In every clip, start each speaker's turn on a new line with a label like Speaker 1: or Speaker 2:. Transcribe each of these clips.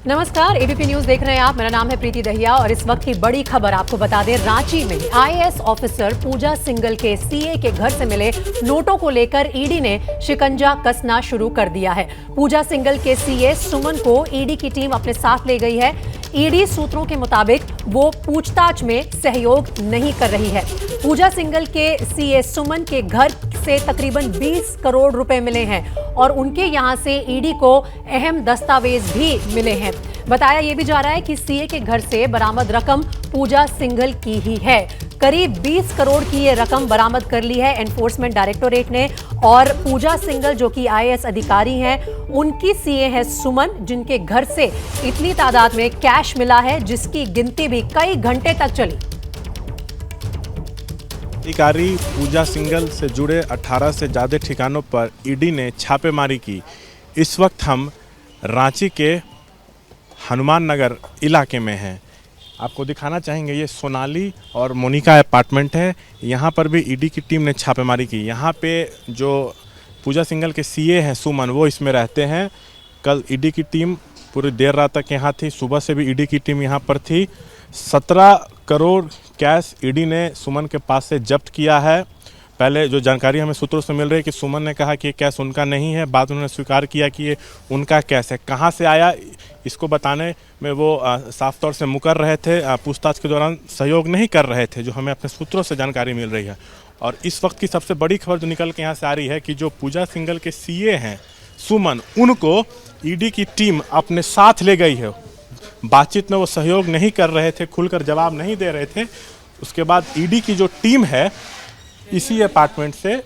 Speaker 1: नमस्कार, ABP news देख रहे हैं आप। मेरा नाम है प्रीति दहिया और इस वक्त की बड़ी खबर आपको बता दें। रांची में आईएएस ऑफिसर पूजा सिंघल के सीए के घर से मिले नोटों को लेकर ईडी ने शिकंजा कसना शुरू कर दिया है। पूजा सिंघल के सीए सुमन को ईडी की टीम अपने साथ ले गई है। ईडी सूत्रों के मुताबिक वो पूछताछ में सहयोग नहीं कर रही है। पूजा सिंघल के सीए सुमन के घर से तकरीबन 20 करोड़ रुपए मिले हैं और उनके यहां से ईडी को अहम दस्तावेज भी मिले हैं। बताया यह भी जा रहा है कि सीए के घर से बरामद रकम पूजा सिंघल की ही है। करीब 20 करोड़ की ये रकम बरामद कर ली है एनफोर्समेंट डायरेक्टोरेट ने। और पूजा सिंघल जो कि आईएएस अधिकारी हैं, उनकी सीए है सुमन, जिनके घर से इतनी तादाद में कैश मिला है जिसकी गिनती भी कई घंटे तक चली।
Speaker 2: अधिकारी पूजा सिंघल से जुड़े 18 से ज़्यादा ठिकानों पर ईडी ने छापेमारी की। इस वक्त हम रांची के हनुमान नगर इलाके में हैं। आपको दिखाना चाहेंगे, ये सोनाली और मोनिका अपार्टमेंट है। यहाँ पर भी ईडी की टीम ने छापेमारी की। यहाँ पे जो पूजा सिंघल के सीए हैं सुमन, वो इसमें रहते हैं। कल ईडी की टीम पूरी देर रात तक यहाँ थी। सुबह से भी ईडी की टीम यहाँ पर थी। 17 करोड़ कैश ईडी ने सुमन के पास से जब्त किया है। पहले जो जानकारी हमें सूत्रों से मिल रही है कि सुमन ने कहा कि ये कैश उनका नहीं है। बाद उन्होंने स्वीकार किया कि ये उनका कैश है। कहाँ से आया इसको बताने में वो साफ तौर से मुकर रहे थे। पूछताछ के दौरान सहयोग नहीं कर रहे थे, जो हमें अपने सूत्रों से जानकारी मिल रही है। और इस वक्त की सबसे बड़ी खबर जो निकल के यहाँ से आ रही है कि जो पूजा सिंघल के सीए हैं सुमन, उनको ईडी की टीम अपने साथ ले गई है। बातचीत में वो सहयोग नहीं कर रहे थे, खुलकर जवाब नहीं दे रहे थे। उसके बाद ईडी की जो टीम है इसी अपार्टमेंट से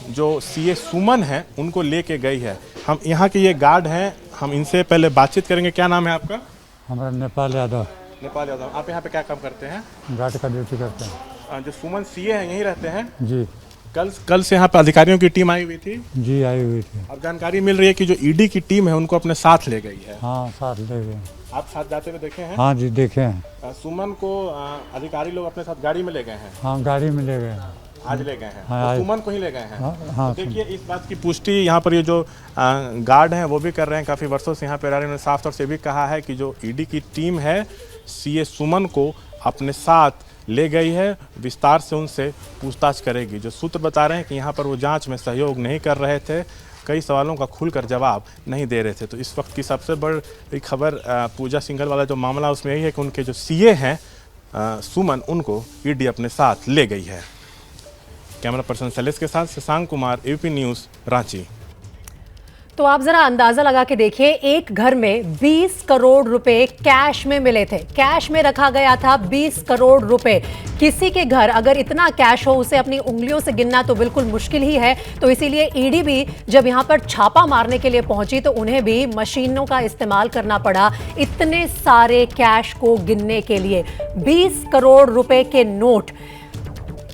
Speaker 2: जो सीए सुमन है उनको लेके गई है। हम यहाँ के ये गार्ड हैं, हम इनसे पहले बातचीत करेंगे। क्या नाम है आपका?
Speaker 3: हमारा नेपाल यादव।
Speaker 2: नेपाल यादव। आप यहाँ पे क्या काम करते हैं?
Speaker 3: गार्ड का ड्यूटी करते हैं।
Speaker 2: जो सुमन सीए हैं यहीं रहते हैं
Speaker 3: जी।
Speaker 2: कल से यहाँ पे अधिकारियों की टीम आई हुई थी
Speaker 3: जी, आई हुई थी।
Speaker 2: अब जानकारी मिल रही है कि जो ईडी की टीम है उनको अपने साथ ले गई है।
Speaker 3: हाँ, साथ ले गए।
Speaker 2: आप साथ जाते हुए देखे हैं?
Speaker 3: हाँ जी, देखे हैं।
Speaker 2: सुमन को अधिकारी लोग अपने साथ गाड़ी में ले गए हैं।
Speaker 3: हाँ, गाड़ी में ले गए।
Speaker 2: आज ले गए हैं।
Speaker 3: हाँ,
Speaker 2: तो सुमन को ही ले गए हैं।
Speaker 3: हाँ,
Speaker 2: तो देखिए, इस बात की पुष्टि यहाँ पर ये जो गार्ड हैं वो भी कर रहे हैं। काफ़ी वर्षों से यहाँ पर रह रहे हैं। साफ तौर से भी कहा है कि जो ईडी की टीम है सीए सुमन को अपने साथ ले गई है, विस्तार से उनसे पूछताछ करेगी। जो सूत्र बता रहे हैं कि यहाँ पर वो जांच में सहयोग नहीं कर रहे थे, कई सवालों का खुलकर जवाब नहीं दे रहे थे। तो इस वक्त की सबसे बड़ी खबर पूजा सिंघल वाला जो मामला उसमें यही है कि उनके जो सीए हैं सुमन, उनको ईडी अपने साथ ले गई है। कैमरा पर्सन शैलेश के साथ शशांक कुमार, एबीपी न्यूज़, रांची।
Speaker 1: तो आप जरा अंदाजा लगा के देखिए, एक घर में 20 करोड़ रुपए कैश में मिले थे। कैश में रखा गया था 20 करोड़ रुपए। किसी के घर अगर इतना कैश हो, उसे अपनी उंगलियों से गिनना तो बिल्कुल मुश्किल ही है। तो इसीलिए ईडी भी जब यहां पर छापा मारने के लिए पहुंची तो उन्हें भी मशीनों का इस्तेमाल करना पड़ा इतने सारे कैश को गिनने के लिए। 20 करोड़ रुपए के नोट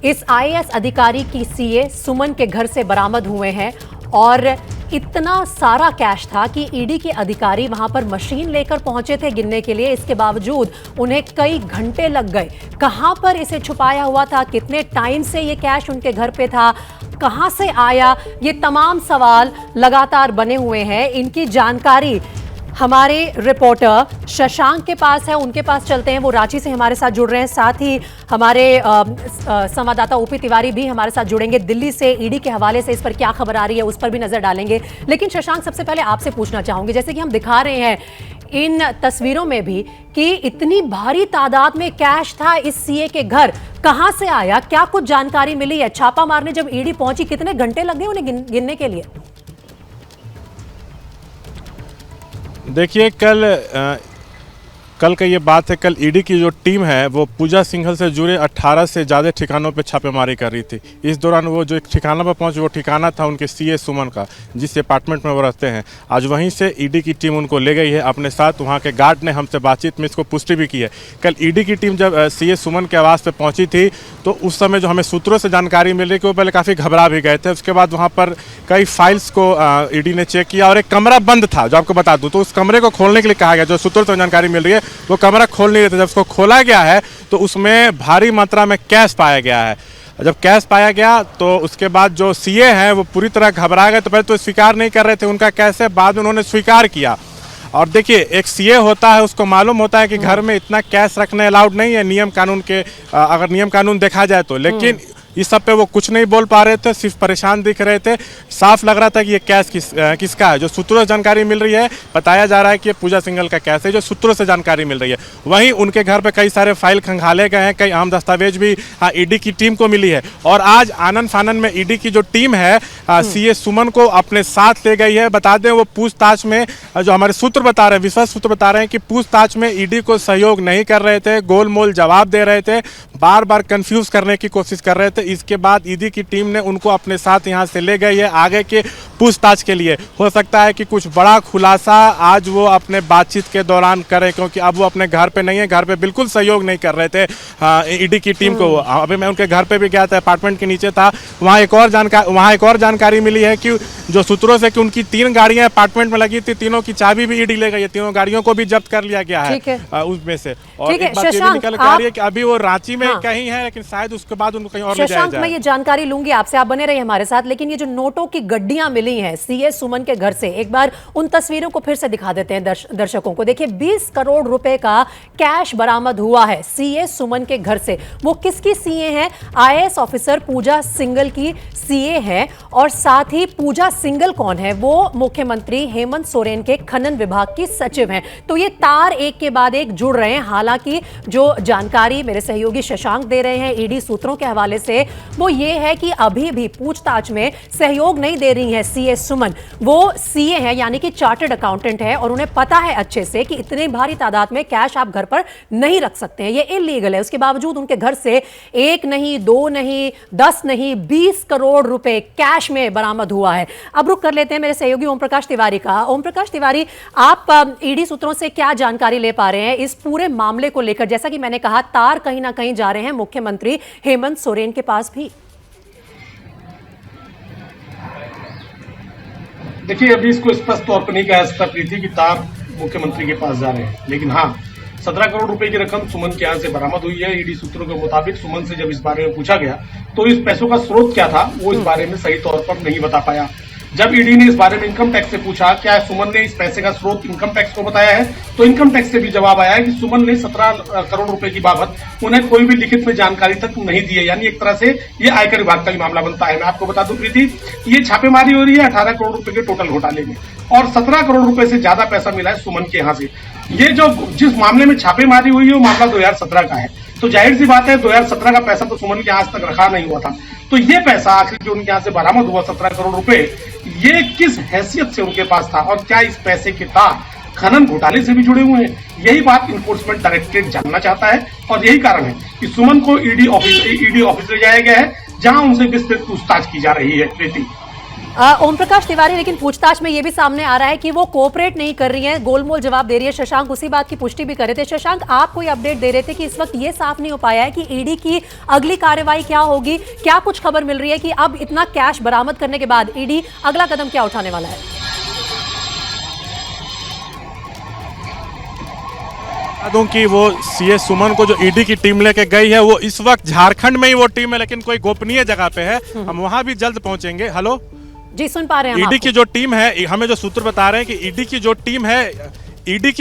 Speaker 1: इस आईएएस अधिकारी की सीए सुमन के घर से बरामद हुए हैं और इतना सारा कैश था कि ईडी के अधिकारी वहां पर मशीन लेकर पहुंचे थे गिनने के लिए। इसके बावजूद उन्हें कई घंटे लग गए। कहां पर इसे छुपाया हुआ था, कितने टाइम से ये कैश उनके घर पे था, कहां से आया, ये तमाम सवाल लगातार बने हुए हैं। इनकी जानकारी हमारे रिपोर्टर शशांक के पास है, उनके पास चलते हैं। वो रांची से हमारे साथ जुड़ रहे हैं। साथ ही हमारे संवाददाता ओपी तिवारी भी हमारे साथ जुड़ेंगे दिल्ली से। ईडी के हवाले से इस पर क्या खबर आ रही है उस पर भी नजर डालेंगे। लेकिन शशांक, सबसे पहले आपसे पूछना चाहूंगी, जैसे कि हम दिखा रहे हैं इन तस्वीरों में भी कि इतनी भारी तादाद में कैश था इस सीए के घर, कहां से आया, क्या कुछ जानकारी मिली है? छापा मारने जब ईडी पहुंची, कितने घंटे लग गए उन्हें गिनने के लिए?
Speaker 2: देखिए, कल का ये बात है। कल ईडी की जो टीम है वो पूजा सिंघल से जुड़े 18 से ज़्यादा ठिकानों पे छापेमारी कर रही थी। इस दौरान वो जो एक ठिकाना पर पहुंचे, वो ठिकाना था उनके सीए सुमन का, जिस अपार्टमेंट में वो रहते हैं। आज वहीं से ईडी की टीम उनको ले गई है अपने साथ। वहाँ के गार्ड ने हमसे बातचीत में इसको पुष्टि भी की है। कल ईडी की टीम जब सीए सुमन के आवास पर पहुँची थी तो उस समय जो हमें सूत्रों से जानकारी मिल रही कि वो पहले काफ़ी घबरा भी गए थे। उसके बाद वहाँ पर कई फाइल्स को ईडी ने चेक किया और एक कमरा बंद था, जो आपको बता दूँ। तो उस कमरे को खोलने के लिए कहा गया। जो सूत्रों से जानकारी मिल रही है वो कमरा खोल नहीं रहे थे। जब उसको खोला गया है तो उसमें भारी मात्रा में कैश पाया गया है। जब कैश पाया गया तो उसके बाद जो सीए हैं वो पूरी तरह घबरा गए। तो पहले तो स्वीकार नहीं कर रहे थे उनका कैश है, बाद में उन्होंने स्वीकार किया। और देखिए, एक सीए होता है, उसको मालूम होता है कि घर में इतना कैश रखने अलाउड नहीं है नियम कानून के, अगर नियम कानून देखा जाए तो। लेकिन इस सब पे वो कुछ नहीं बोल पा रहे थे, सिर्फ परेशान दिख रहे थे। साफ लग रहा था कि ये कैश किसका है। जो सूत्रों से जानकारी मिल रही है, बताया जा रहा है कि ये पूजा सिंघल का कैश है, जो सूत्रों से जानकारी मिल रही है। वहीं उनके घर पे कई सारे फाइल खंगाले गए हैं, कई अहम दस्तावेज भी ईडी की टीम को मिली है। और आज आनन फानन में ईडी की जो टीम है सीए सुमन को अपने साथ ले गई है। बता दें, वो पूछताछ में, जो हमारे सूत्र बता रहे हैं, विश्वस्त सूत्र बता रहे हैं कि पूछताछ में ईडी को सहयोग नहीं कर रहे थे, गोलमोल जवाब दे रहे थे, बार बार कंफ्यूज करने की कोशिश कर रहे थे। इसके बाद ईडी की टीम ने उनको अपने साथ यहां से ले गई है आगे के पूछताछ के लिए। हो सकता है कि कुछ बड़ा खुलासा आज वो अपने बातचीत के दौरान करें, क्योंकि अब वो अपने घर पे नहीं है, घर पे बिल्कुल सहयोग नहीं कर रहे थे ईडी की टीम को। अभी मैं उनके घर पे भी गया था, अपार्टमेंट के नीचे था, वहाँ एक और जानकारी मिली है कि जो सूत्रों से कि उनकी 3 गाड़ियां अपार्टमेंट में लगी थी, तीनों की चाबी भी ईडी ले गई है, तीनों गाड़ियों को भी जब्त कर लिया गया है उसमें से। और एक बात ये भी निकल के आ रही है कि अभी वो रांची में कहीं है, लेकिन शायद उसके बाद उनको कहीं और ले जाया जाए।
Speaker 1: मैं ये जानकारी लूंगी आपसे, आप बने रहिए हमारे साथ। लेकिन ये जो नोटों की गड्डियां मिली हैं सीए सुमन के घर से, एक बार उन तस्वीरों को फिर से दिखा देते हैं दर्शकों को। देखिए, 20 करोड़ रुपए का कैश बरामद हुआ है सीए सुमन के घर से। वो किसकी सीए हैं? आईएएस ऑफिसर पूजा सिंघल की सीए है। और साथ ही पूजा सिंघल कौन है? वो मुख्यमंत्री हेमंत सोरेन के खनन विभाग की सचिव हैं। तो ये तार एक के बाद एक जुड़ रहे हैं। हालांकि जो जानकारी मेरे सहयोगी शशांक दे रहे हैं ईडी सूत्रों के हवाले से, वो ये है कि अभी भी पूछताछ में सहयोग नहीं दे रही है सीए सुमन। वो सीए है, यानी कि चार्टर्ड अकाउंटेंट है, और उन्हें पता है अच्छे से कि इतने भारी तादाद में कैश आप घर पर नहीं रख सकते हैं, ये इलीगल है। उसके बावजूद उनके घर से 1 नहीं, 2 नहीं, 10 नहीं, 20 करोड़ रुपए कैश में बरामद हुआ है। अब रुक कर लेते हैं मेरे सहयोगी ओम प्रकाश तिवारी का। ओम प्रकाश तिवारी, आप ईडी सूत्रों से क्या जानकारी ले पा रहे हैं इस पूरे मामले को लेकर? जैसा कि मैंने कहा, तार कहीं ना कहीं जा रहे हैं मुख्यमंत्री हेमंत सोरेन के पास भी।
Speaker 4: देखिए, अभी इसको स्पष्ट तौर पर नहीं कह सकता प्रीति कि तार मुख्यमंत्री के पास जा रहे हैं, लेकिन हाँ, 17 करोड़ रुपए की रकम सुमन के यहाँ से बरामद हुई है। ईडी सूत्रों के मुताबिक सुमन से जब इस बारे में पूछा गया तो इस पैसों का स्रोत क्या था, वो इस बारे में सही तौर पर नहीं बता पाया। जब ईडी ने इस बारे में इनकम टैक्स से पूछा क्या सुमन ने इस पैसे का स्रोत इनकम टैक्स को बताया है, तो इनकम टैक्स से भी जवाब आया है कि सुमन ने 17 करोड़ रुपए की बाबत उन्हें कोई भी लिखित में जानकारी तक नहीं दी है। यानी एक तरह से ये आयकर विभाग का ही मामला बनता है। मैं आपको बता दूं प्रीति, ये छापेमारी हो रही है 18 करोड़ रुपए के टोटल घोटाले में, और 17 करोड़ रुपए से ज्यादा पैसा मिला है सुमन के यहाँ से। ये जो जिस मामले में छापेमारी हुई है वो मामला 2017 का है, तो जाहिर सी बात है 2017 का पैसा तो सुमन के आज तक रखा नहीं हुआ था। तो ये पैसा आखिर जो उनके यहाँ से बरामद हुआ 17 करोड़ रुपए, ये किस हैसियत से उनके पास था, और क्या इस पैसे के तार खनन घोटाले से भी जुड़े हुए हैं? यही बात इन्फोर्समेंट डायरेक्टरेट जानना चाहता है, और यही कारण है कि सुमन को ईडी ऑफिस ले जाया गया है, जहां उनसे विस्तृत पूछताछ की जा रही है। प्रीति,
Speaker 1: ओम प्रकाश तिवारी, लेकिन पूछताछ में यह भी सामने आ रहा है कि वो कोऑपरेट नहीं कर रही है, गोलमोल जवाब दे रही है। शशांक उसी बात की पुष्टि भी कर रहे थे। शशांक, आप कोई अपडेट दे रहे थे कि इस वक्त ये साफ नहीं हो पाया है कि ईडी की अगली कार्रवाई क्या होगी। क्या कुछ खबर मिल रही है कि अब इतना कैश बरामद करने के बाद ईडी अगला कदम क्या उठाने वाला है?
Speaker 2: दूं कि वो सीए सुमन को जो ईडी की टीम लेके गई है, वो इस वक्त झारखंड में ही वो टीम है, लेकिन कोई गोपनीय जगह पे है। हम वहां भी जल्द पहुंचेंगे। हेलो
Speaker 1: जी, सुन पा रहे हैं?
Speaker 2: ईडी की जो टीम है, हमें जो सूत्र बता रहे हैं कि ईडी की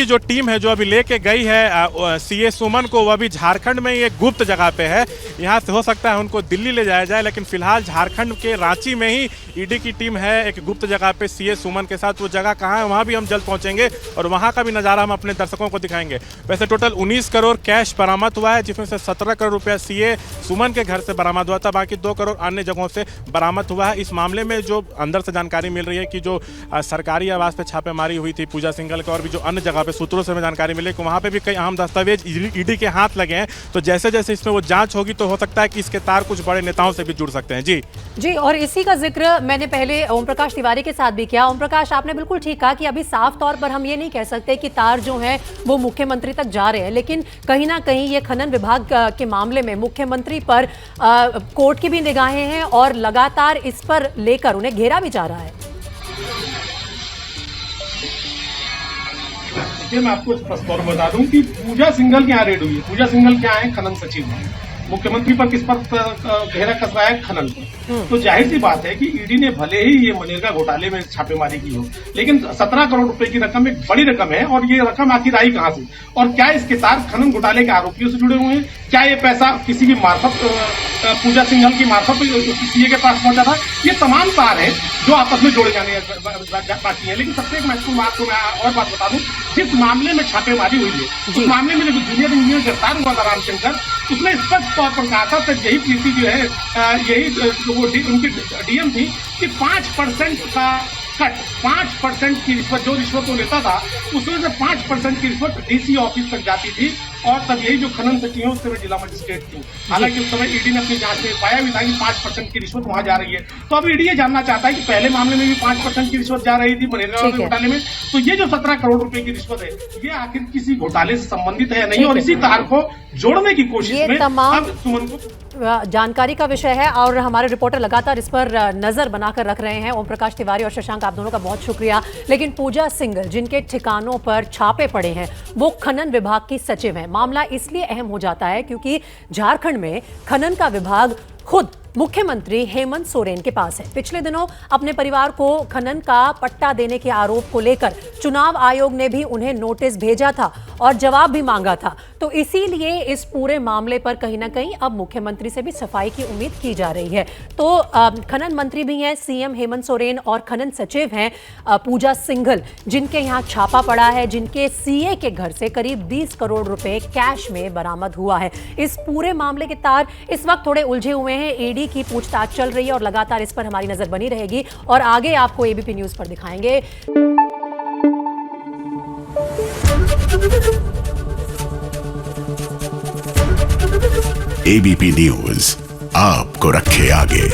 Speaker 2: जो टीम है जो अभी लेके गई है सीए सुमन को, वो अभी झारखंड में ही एक गुप्त जगह पे है। यहाँ से हो सकता है उनको दिल्ली ले जाया जाए, लेकिन फिलहाल झारखंड के रांची में ही ईडी की टीम है एक गुप्त जगह पे सीए सुमन के साथ। वो जगह कहाँ है, वहाँ भी हम जल्द पहुँचेंगे और वहाँ का भी नज़ारा हम अपने दर्शकों को दिखाएंगे। वैसे टोटल 19 करोड़ कैश बरामद हुआ है, जिसमें से 17 करोड़ रुपया सीए सुमन के घर से बरामद हुआ था, बाकी 2 करोड़ अन्य जगहों से बरामद हुआ है। इस मामले में जो अंदर से जानकारी मिल रही है कि जो सरकारी आवास पे छापेमारी हुई थी पूजा सिंघल के, और भी जो अन्य जगह पे सूत्रों से हमें जानकारी मिली कि वहाँ पे भी कई अहम दस्तावेज ईडी के हाथ लगे हैं। तो जैसे जैसे इसमें वो जांच होगी तो हो सकता है कि इसके तार कुछ बड़े नेताओं से भी जुड़ सकते हैं। जी, और
Speaker 1: इसी का जिक्र मैंने पहले ओम प्रकाश तिवारी के साथ भी किया। ओम प्रकाश, आपने बिल्कुल ठीक कहा कि अभी साफ तौर पर हम ये नहीं कह सकते कि तार जो है वो मुख्यमंत्री तक जा रहे हैं, लेकिन कहीं ना कहीं ये खनन विभाग के मामले में मुख्यमंत्री पर कोर्ट की भी निगाहें हैं और लगातार इस पर लेकर उन्हें घेरा भी जा रहा है।
Speaker 4: मैं आपको स्पष्ट तौर पर बता दूं कि पूजा सिंघल के यहाँ रेड हुई है। पूजा सिंघल क्या है? खनन सचिव है। मुख्यमंत्री पर किस पर घेरा कस रहा है? खनन पर। तो जाहिर सी बात है कि ईडी ने भले ही ये मनरेगा घोटाले में छापेमारी की हो, लेकिन 17 करोड़ रुपए की रकम एक बड़ी रकम है। और ये रकम आखिर आई कहां से, और क्या इसके तार खनन घोटाले के आरोपियों से जुड़े हुए हैं? क्या ये पैसा किसी की मार्फत, पूजा सिंघल की मार्फत सीए के पास पहुंचा था? ये तमाम तार हैं जो आपस में जोड़े जाने बाकी है। लेकिन सबसे एक महत्वपूर्ण बात को मैं और बात बता दूं, जिस मामले में छापेमारी हुई है, उस मामले में जो जूनियर इंजीनियर गिरफ्तार हुआ था रामशंकर, उसने स्पष्ट तौर पर कहा था, यही प्रीति जो है, यही वो उनकी डीएम थी कि 5% का कट, 5% की रिश्वत, जो रिश्वत वो लेता था उसमें से 5% की रिश्वत डीसी ऑफिस तक जाती थी। और तब यही जो खनन सचिव है उस समय जिला मजिस्ट्रेट थी। हालांकि उस समय ईडी ने अपनी जांच में पाया भी था कि 5% की रिश्वत वहां जा रही है। तो अब ईडी ये जानना चाहता है कि पहले मामले में भी 5% की रिश्वत जा रही थी मनरेगा घोटाले में, तो ये जो 17 करोड़ रुपए की रिश्वत है, ये आखिर किसी घोटाले से संबंधित है या नहीं? और इसी तार को जोड़ने की कोशिश में अब सुमन को
Speaker 1: जानकारी का विषय है और हमारे रिपोर्टर लगातार इस पर नजर बनाकर रख रहे हैं। ओम प्रकाश तिवारी और शशांक, आप दोनों का बहुत शुक्रिया। लेकिन पूजा सिंघल, जिनके ठिकानों पर छापे पड़े हैं, वो खनन विभाग की सचिव हैं। मामला इसलिए अहम हो जाता है क्योंकि झारखंड में खनन का विभाग खुद मुख्यमंत्री हेमंत सोरेन के पास है। पिछले दिनों अपने परिवार को खनन का पट्टा देने के आरोप को लेकर चुनाव आयोग ने भी उन्हें नोटिस भेजा था और जवाब भी मांगा था। तो इसीलिए इस पूरे मामले पर कहीं ना कहीं अब मुख्यमंत्री से भी सफाई की उम्मीद की जा रही है। तो खनन मंत्री भी हैं सीएम हेमंत सोरेन और खनन सचिव हैं पूजा सिंघल, जिनके यहाँ छापा पड़ा है, जिनके सीए के घर से करीब 20 करोड़ रुपए कैश में बरामद हुआ है। इस पूरे मामले के तार इस वक्त थोड़े उलझे हुए हैं। ईडी की पूछताछ चल रही है और लगातार इस पर हमारी नजर बनी रहेगी और आगे आपको एबीपी न्यूज पर दिखाएंगे।
Speaker 5: एबीपी न्यूज आपको रखे आगे।